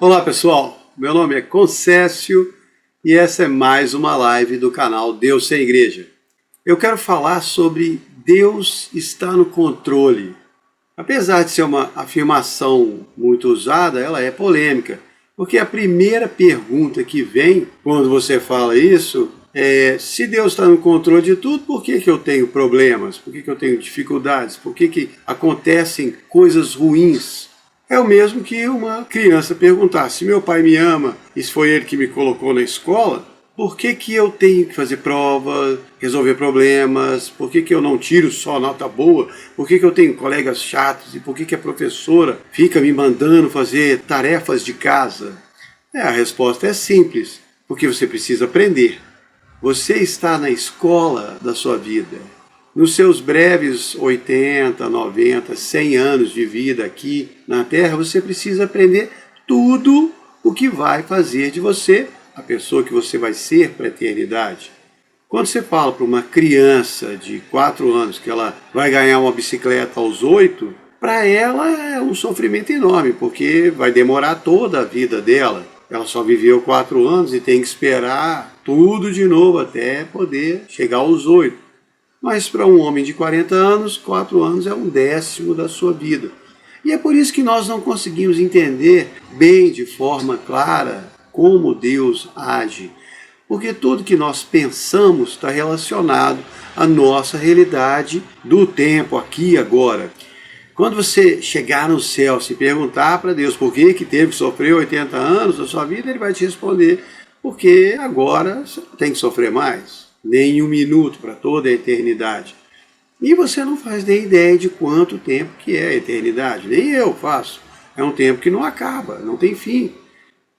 Olá pessoal, meu nome é Concécio e essa é mais uma live do canal Deus Sem Igreja. Eu quero falar sobre Deus está no controle. Apesar de ser uma afirmação muito usada, ela é polêmica, porque a primeira pergunta que vem quando você fala isso é: se Deus está no controle de tudo, por que eu tenho problemas? Por que eu tenho dificuldades? Por que acontecem coisas ruins? É o mesmo que uma criança perguntar: se meu pai me ama e se foi ele que me colocou na escola, por que eu tenho que fazer prova, resolver problemas? Por que eu não tiro só nota boa? Por que eu tenho colegas chatos? E por que a professora fica me mandando fazer tarefas de casa? A resposta é simples: porque você precisa aprender. Você está na escola da sua vida. Nos seus breves 80, 90, 100 anos de vida aqui na Terra, você precisa aprender tudo o que vai fazer de você a pessoa que você vai ser para a eternidade. Quando você fala para uma criança de 4 anos que ela vai ganhar uma bicicleta aos 8, para ela é um sofrimento enorme, porque vai demorar toda a vida dela. Ela só viveu 4 anos e tem que esperar tudo de novo até poder chegar aos 8. Mas para um homem de 40 anos, 4 anos é 1/10 da sua vida. E é por isso que nós não conseguimos entender bem, de forma clara, como Deus age. Porque tudo que nós pensamos está relacionado à nossa realidade do tempo, aqui e agora. Quando você chegar no céu, se perguntar para Deus por que teve que sofrer 80 anos da sua vida, Ele vai te responder: porque agora você não tem que sofrer mais. Nem 1 minuto, para toda a eternidade. E você não faz nem ideia de quanto tempo que é a eternidade. Nem eu faço. É um tempo que não acaba, não tem fim.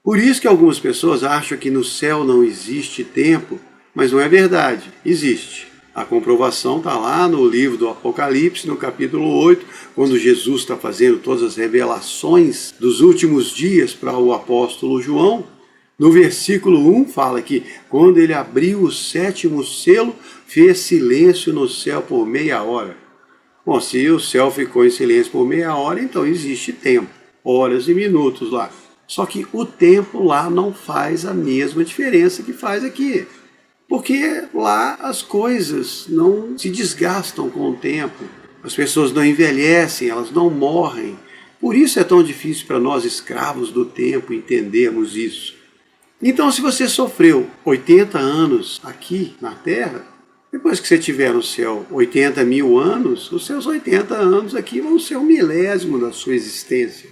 Por isso que algumas pessoas acham que no céu não existe tempo, mas não é verdade, existe. A comprovação está lá no livro do Apocalipse, no capítulo 8, quando Jesus está fazendo todas as revelações dos últimos dias para o apóstolo João. No versículo 1 fala que quando ele abriu o 7º selo, fez silêncio no céu por meia hora. Bom, se o céu ficou em silêncio por meia hora, então existe tempo, horas e minutos lá. Só que o tempo lá não faz a mesma diferença que faz aqui. Porque lá as coisas não se desgastam com o tempo, as pessoas não envelhecem, elas não morrem. Por isso é tão difícil para nós, escravos do tempo, entendermos isso. Então, se você sofreu 80 anos aqui na Terra, depois que você tiver no céu 80 mil anos, os seus 80 anos aqui vão ser 1/1000 da sua existência.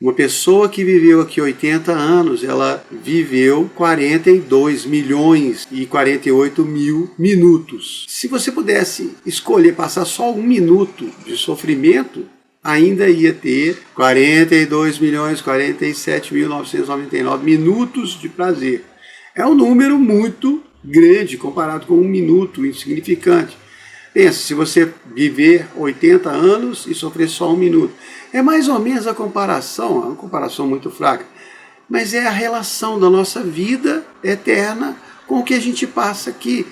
Uma pessoa que viveu aqui 80 anos, ela viveu 42 milhões e 48 mil minutos. Se você pudesse escolher passar só 1 minuto de sofrimento, ainda ia ter 42.047.999 minutos de prazer. É um número muito grande comparado com 1 minuto, insignificante. Pensa, se você viver 80 anos e sofrer só 1 minuto. É mais ou menos a comparação, é uma comparação muito fraca, mas é a relação da nossa vida eterna com o que a gente passa aqui.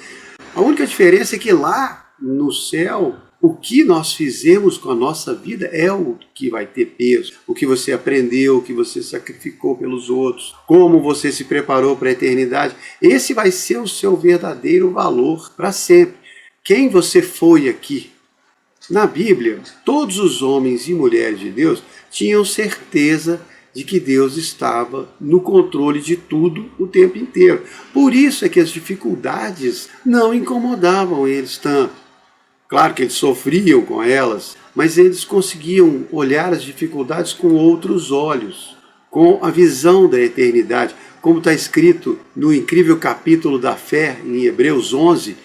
A única diferença é que lá no céu, o que nós fizemos com a nossa vida é o que vai ter peso. O que você aprendeu, o que você sacrificou pelos outros, como você se preparou para a eternidade. Esse vai ser o seu verdadeiro valor para sempre. Quem você foi aqui? Na Bíblia, todos os homens e mulheres de Deus tinham certeza de que Deus estava no controle de tudo o tempo inteiro. Por isso é que as dificuldades não incomodavam eles tanto. Claro que eles sofriam com elas, mas eles conseguiam olhar as dificuldades com outros olhos, com a visão da eternidade, como está escrito no incrível capítulo da fé, em Hebreus 11,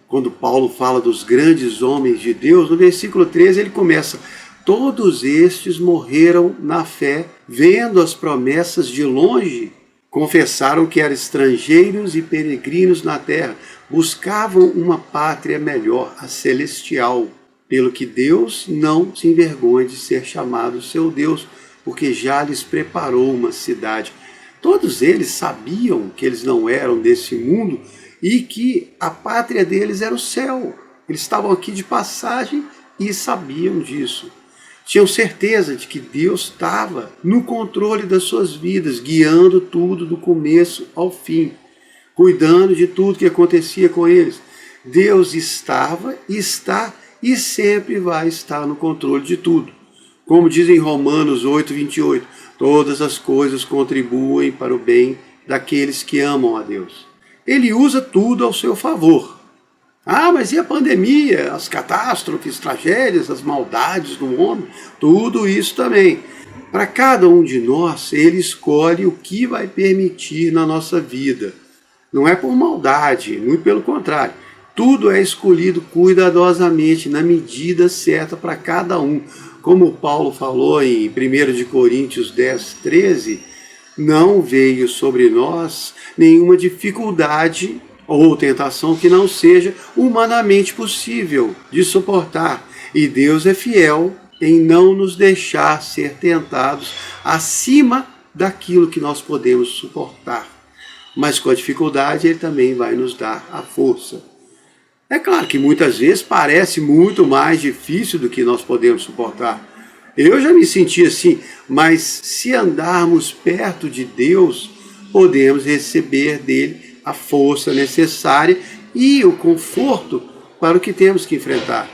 quando Paulo fala dos grandes homens de Deus. No versículo 13 ele começa: todos estes morreram na fé, vendo as promessas de longe, confessaram que eram estrangeiros e peregrinos na terra, buscavam uma pátria melhor, a celestial, pelo que Deus não se envergonha de ser chamado seu Deus, porque já lhes preparou uma cidade. Todos eles sabiam que eles não eram desse mundo e que a pátria deles era o céu. Eles estavam aqui de passagem e sabiam disso. Tinham certeza de que Deus estava no controle das suas vidas, guiando tudo do começo ao fim, cuidando de tudo que acontecia com eles. Deus estava, está e sempre vai estar no controle de tudo. Como diz em Romanos 8:28, todas as coisas contribuem para o bem daqueles que amam a Deus. Ele usa tudo ao seu favor. Ah, mas e a pandemia, as catástrofes, tragédias, as maldades do homem? Tudo isso também. Para cada um de nós, ele escolhe o que vai permitir na nossa vida. Não é por maldade, muito pelo contrário. Tudo é escolhido cuidadosamente, na medida certa para cada um. Como Paulo falou em 1 de Coríntios 10:13, não veio sobre nós nenhuma dificuldade ou tentação que não seja humanamente possível de suportar. E Deus é fiel em não nos deixar ser tentados acima daquilo que nós podemos suportar. Mas com a dificuldade ele também vai nos dar a força. É claro que muitas vezes parece muito mais difícil do que nós podemos suportar. Eu já me senti assim, mas se andarmos perto de Deus, podemos receber dele a força necessária e o conforto para o que temos que enfrentar.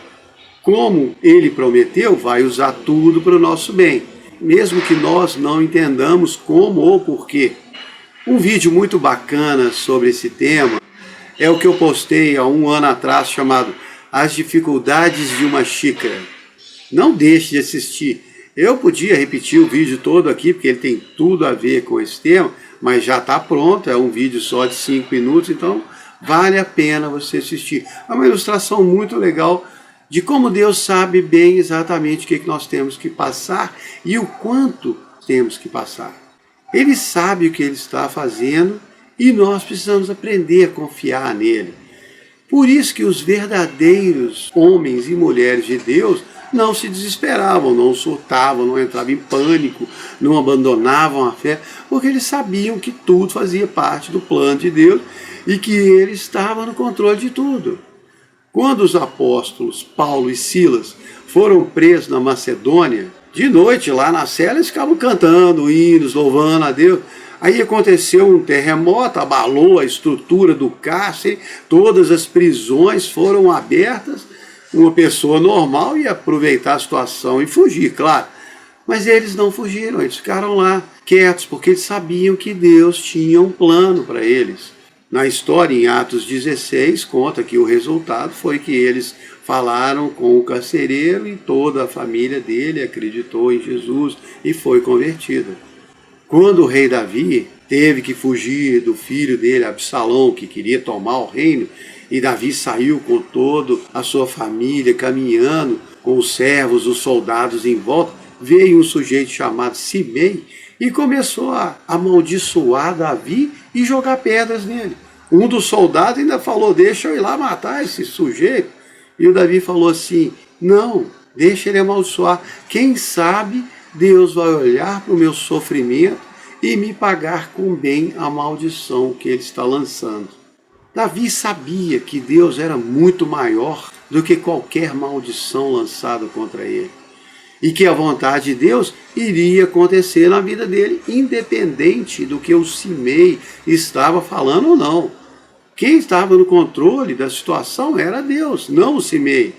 Como ele prometeu, vai usar tudo para o nosso bem, mesmo que nós não entendamos como ou porquê. Um vídeo muito bacana sobre esse tema é o que eu postei há um ano atrás, chamado As Dificuldades de uma Xícara. Não deixe de assistir. Eu podia repetir o vídeo todo aqui, porque ele tem tudo a ver com esse tema, mas já está pronto, é um vídeo só de 5 minutos, então vale a pena você assistir. É uma ilustração muito legal de como Deus sabe bem exatamente o que nós temos que passar e o quanto temos que passar. Ele sabe o que ele está fazendo e nós precisamos aprender a confiar nele. Por isso que os verdadeiros homens e mulheres de Deus não se desesperavam, não surtavam, não entravam em pânico, não abandonavam a fé, porque eles sabiam que tudo fazia parte do plano de Deus e que ele estava no controle de tudo. Quando os apóstolos Paulo e Silas foram presos na Macedônia, de noite lá na cela eles ficavam cantando hinos, louvando a Deus. Aí aconteceu um terremoto, abalou a estrutura do cárcere, todas as prisões foram abertas. Uma pessoa normal ia aproveitar a situação e fugir, claro. Mas eles não fugiram, eles ficaram lá quietos, porque eles sabiam que Deus tinha um plano para eles. Na história, em Atos 16, conta que o resultado foi que eles falaram com o carcereiro e toda a família dele acreditou em Jesus e foi convertida. Quando o rei Davi teve que fugir do filho dele, Absalão, que queria tomar o reino, e Davi saiu com toda a sua família, caminhando com os servos, os soldados em volta, veio um sujeito chamado Simei e começou a amaldiçoar Davi e jogar pedras nele. Um dos soldados ainda falou, deixa eu ir lá matar esse sujeito. E o Davi falou assim, não, deixa ele amaldiçoar. Quem sabe Deus vai olhar para o meu sofrimento e me pagar com bem a maldição que ele está lançando. Davi sabia que Deus era muito maior do que qualquer maldição lançada contra ele. E que a vontade de Deus iria acontecer na vida dele, independente do que o Simei estava falando ou não. Quem estava no controle da situação era Deus, não o Simei.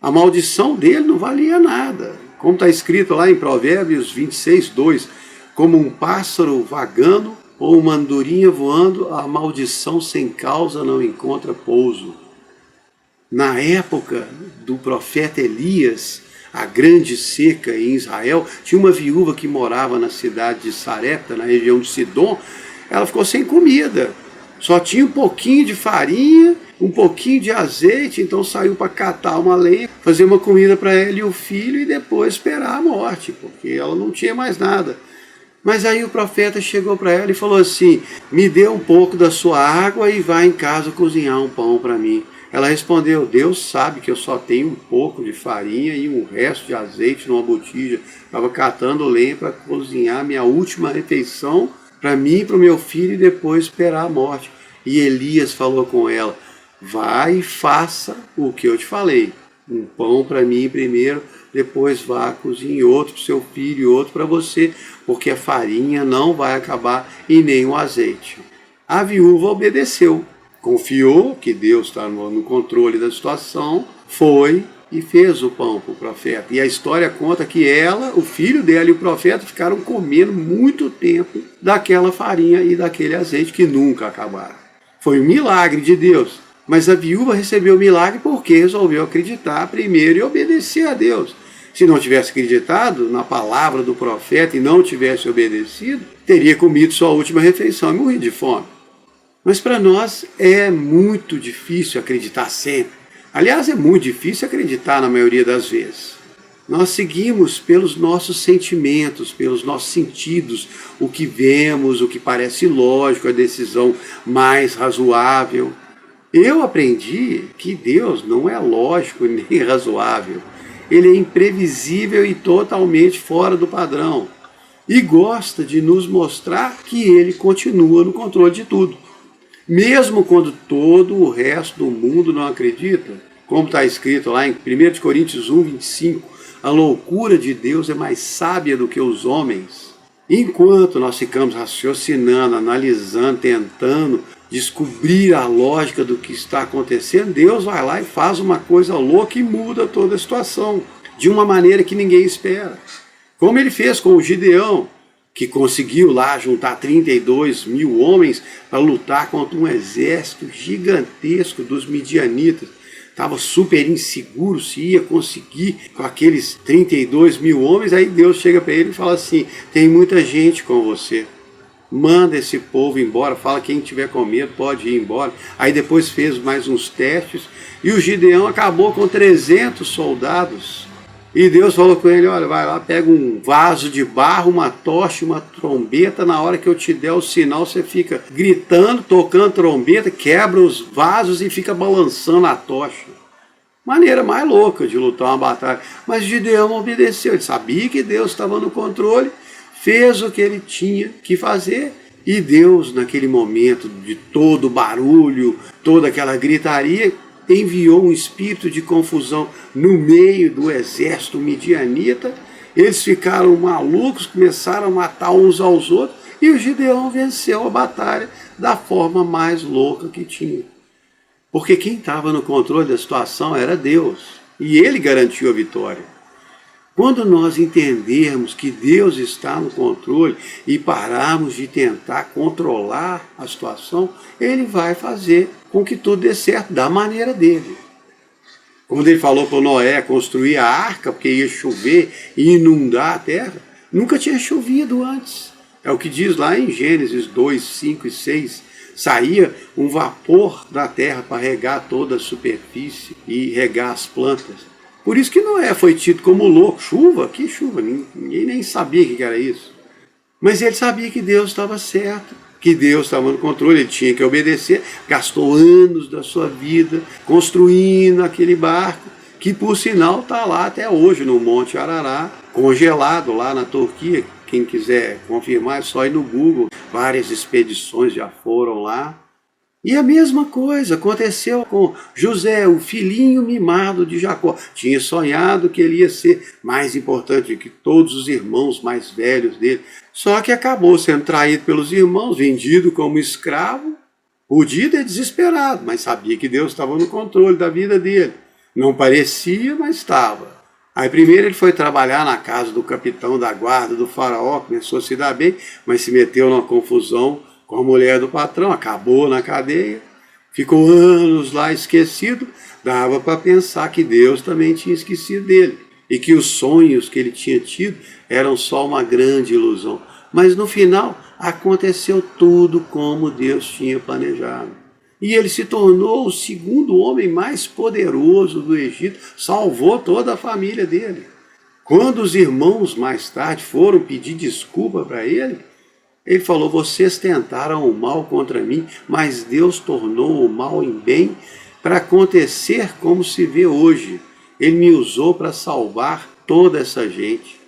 A maldição dele não valia nada. Como está escrito lá em Provérbios 26:2, como um pássaro vagando ou uma andorinha voando, a maldição sem causa não encontra pouso. Na época do profeta Elias, a grande seca em Israel, tinha uma viúva que morava na cidade de Sarepta, na região de Sidom. Ela ficou sem comida, só tinha um pouquinho de farinha, um pouquinho de azeite, então saiu para catar uma lenha, fazer uma comida para ela e o filho e depois esperar a morte, porque ela não tinha mais nada. Mas aí o profeta chegou para ela e falou assim, me dê um pouco da sua água e vá em casa cozinhar um pão para mim. Ela respondeu, Deus sabe que eu só tenho um pouco de farinha e um resto de azeite numa botija. Estava catando lenha para cozinhar minha última refeição para mim e para o meu filho e depois esperar a morte. E Elias falou com ela, vai e faça o que eu te falei. Um pão para mim primeiro, depois vá, cozinhe outro para o seu filho e outro para você, porque a farinha não vai acabar e nem o azeite. A viúva obedeceu, confiou que Deus está no controle da situação, foi e fez o pão para o profeta. E a história conta que ela, o filho dela e o profeta ficaram comendo muito tempo daquela farinha e daquele azeite que nunca acabaram. Foi um milagre de Deus. Mas a viúva recebeu o milagre porque resolveu acreditar primeiro e obedecer a Deus. Se não tivesse acreditado na palavra do profeta e não tivesse obedecido, teria comido sua última refeição e morrido de fome. Mas para nós é muito difícil acreditar sempre. Aliás, é muito difícil acreditar na maioria das vezes. Nós seguimos pelos nossos sentimentos, pelos nossos sentidos, o que vemos, o que parece lógico, a decisão mais razoável. Eu aprendi que Deus não é lógico nem razoável. Ele é imprevisível e totalmente fora do padrão. E gosta de nos mostrar que Ele continua no controle de tudo. Mesmo quando todo o resto do mundo não acredita. Como está escrito lá em 1 Coríntios 1, 25. A loucura de Deus é mais sábia do que os homens. Enquanto nós ficamos raciocinando, analisando, tentando descobrir a lógica do que está acontecendo, Deus vai lá e faz uma coisa louca e muda toda a situação, de uma maneira que ninguém espera. Como ele fez com o Gideão, que conseguiu lá juntar 32 mil homens para lutar contra um exército gigantesco dos midianitas. Estava super inseguro se ia conseguir com aqueles 32 mil homens. Aí Deus chega para ele e fala assim: tem muita gente com você. Manda esse povo embora, fala quem tiver com medo pode ir embora. Aí depois fez mais uns testes e o Gideão acabou com 300 soldados. E Deus falou com ele: olha, vai lá, pega um vaso de barro, uma tocha, uma trombeta. Na hora que eu te der o sinal, você fica gritando, tocando trombeta, quebra os vasos e fica balançando a tocha. Maneira mais louca de lutar uma batalha. Mas Gideão obedeceu, ele sabia que Deus estava no controle, fez o que ele tinha que fazer, e Deus, naquele momento de todo barulho, toda aquela gritaria, enviou um espírito de confusão no meio do exército midianita. Eles ficaram malucos, começaram a matar uns aos outros, e o Gideão venceu a batalha da forma mais louca que tinha. Porque quem estava no controle da situação era Deus, e Ele garantiu a vitória. Quando nós entendermos que Deus está no controle e pararmos de tentar controlar a situação, Ele vai fazer com que tudo dê certo da maneira dele. Quando ele falou para Noé construir a arca, porque ia chover e inundar a terra, nunca tinha chovido antes. É o que diz lá em Gênesis 2, 5 e 6. Saía um vapor da terra para regar toda a superfície e regar as plantas. Por isso que Noé foi tido como louco. Chuva? Que chuva? Ninguém nem sabia o que era isso. Mas ele sabia que Deus estava certo, que Deus estava no controle, ele tinha que obedecer. Gastou anos da sua vida construindo aquele barco, que por sinal está lá até hoje no Monte Arará, congelado lá na Turquia. Quem quiser confirmar é só ir no Google. Várias expedições já foram lá. E a mesma coisa aconteceu com José, o filhinho mimado de Jacó. Tinha sonhado que ele ia ser mais importante que todos os irmãos mais velhos dele. Só que acabou sendo traído pelos irmãos, vendido como escravo. Podia ter desesperado, mas sabia que Deus estava no controle da vida dele. Não parecia, mas estava. Aí primeiro ele foi trabalhar na casa do capitão da guarda do faraó, começou a se dar bem, mas se meteu numa confusão com a mulher do patrão, acabou na cadeia, ficou anos lá esquecido. Dava para pensar que Deus também tinha esquecido dele e que os sonhos que ele tinha tido eram só uma grande ilusão. Mas no final aconteceu tudo como Deus tinha planejado. E ele se tornou o segundo homem mais poderoso do Egito, salvou toda a família dele. Quando os irmãos mais tarde foram pedir desculpa para ele falou: vocês tentaram o mal contra mim, mas Deus tornou o mal em bem para acontecer como se vê hoje. Ele me usou para salvar toda essa gente.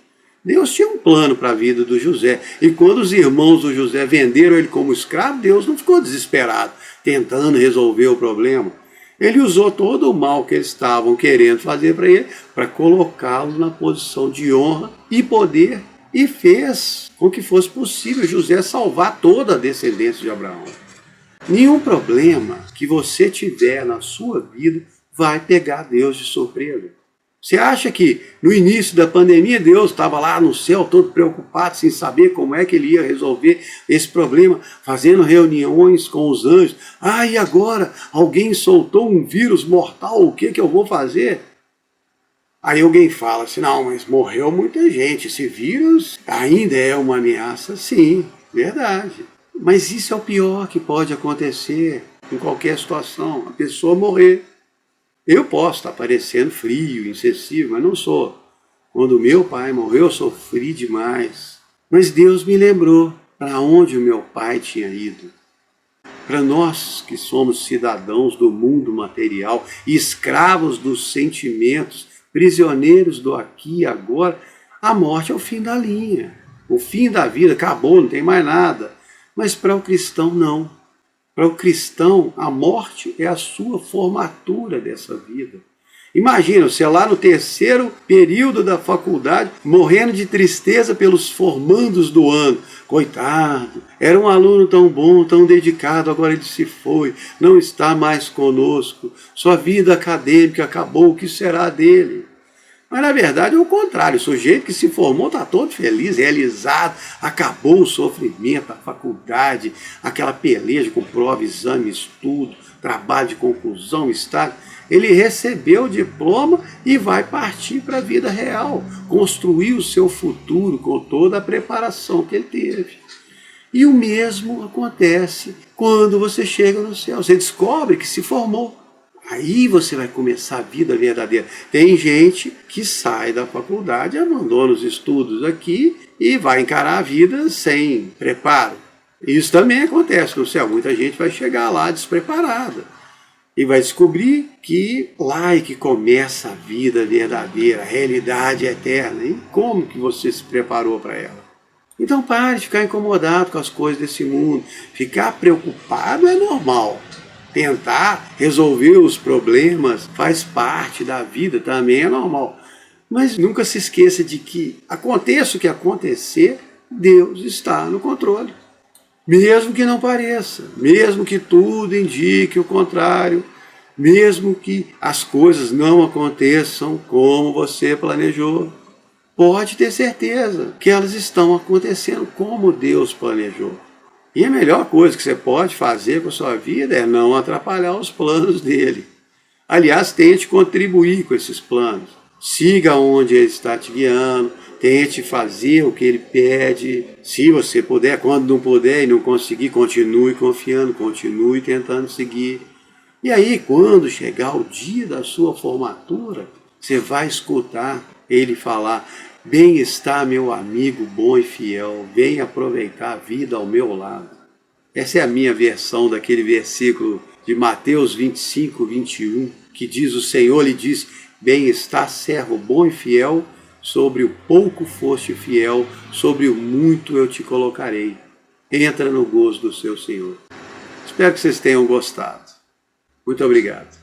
Deus tinha um plano para a vida do José. E quando os irmãos do José venderam ele como escravo, Deus não ficou desesperado, tentando resolver o problema. Ele usou todo o mal que eles estavam querendo fazer para ele, para colocá-lo na posição de honra e poder, e fez com que fosse possível José salvar toda a descendência de Abraão. Nenhum problema que você tiver na sua vida vai pegar Deus de surpresa. Você acha que no início da pandemia Deus estava lá no céu todo preocupado sem saber como é que ele ia resolver esse problema, fazendo reuniões com os anjos? Ah, e agora alguém soltou um vírus mortal, o que eu vou fazer? Aí alguém fala assim, não, mas morreu muita gente, esse vírus ainda é uma ameaça? Sim, verdade. Mas isso é o pior que pode acontecer em qualquer situação, a pessoa morrer. Eu posso estar parecendo frio, insensível, mas não sou. Quando meu pai morreu, eu sofri demais. Mas Deus me lembrou para onde o meu pai tinha ido. Para nós que somos cidadãos do mundo material, escravos dos sentimentos, prisioneiros do aqui e agora, a morte é o fim da linha. O fim da vida, acabou, não tem mais nada. Mas para o cristão, não. Para o cristão, a morte é a sua formatura dessa vida. Imagina, você lá no terceiro período da faculdade, morrendo de tristeza pelos formandos do ano. Coitado, era um aluno tão bom, tão dedicado, agora ele se foi, não está mais conosco, sua vida acadêmica acabou, o que será dele? Mas na verdade é o contrário, o sujeito que se formou está todo feliz, realizado, acabou o sofrimento, a faculdade, aquela peleja com prova, exame, estudo, trabalho de conclusão, estágio. Ele recebeu o diploma e vai partir para a vida real, construir o seu futuro com toda a preparação que ele teve. E o mesmo acontece quando você chega no céu, você descobre que se formou. Aí você vai começar a vida verdadeira. Tem gente que sai da faculdade, abandona os estudos aqui e vai encarar a vida sem preparo. Isso também acontece no céu. Muita gente vai chegar lá despreparada e vai descobrir que lá é que começa a vida verdadeira, a realidade eterna. E como que você se preparou para ela? Então pare de ficar incomodado com as coisas desse mundo. Ficar preocupado é normal. Tentar resolver os problemas faz parte da vida, também é normal. Mas nunca se esqueça de que, aconteça o que acontecer, Deus está no controle. Mesmo que não pareça, mesmo que tudo indique o contrário, mesmo que as coisas não aconteçam como você planejou, pode ter certeza que elas estão acontecendo como Deus planejou. E a melhor coisa que você pode fazer com a sua vida é não atrapalhar os planos dele. Aliás, tente contribuir com esses planos. Siga onde ele está te guiando, tente fazer o que ele pede. Se você puder, quando não puder e não conseguir, continue confiando, continue tentando seguir. E aí, quando chegar o dia da sua formatura, você vai escutar ele falar: bem está meu amigo bom e fiel, vem aproveitar a vida ao meu lado. Essa é a minha versão daquele versículo de Mateus 25, 21, que diz: o Senhor lhe diz, bem está servo bom e fiel, sobre o pouco foste fiel, sobre o muito eu te colocarei. Entra no gozo do seu Senhor. Espero que vocês tenham gostado. Muito obrigado.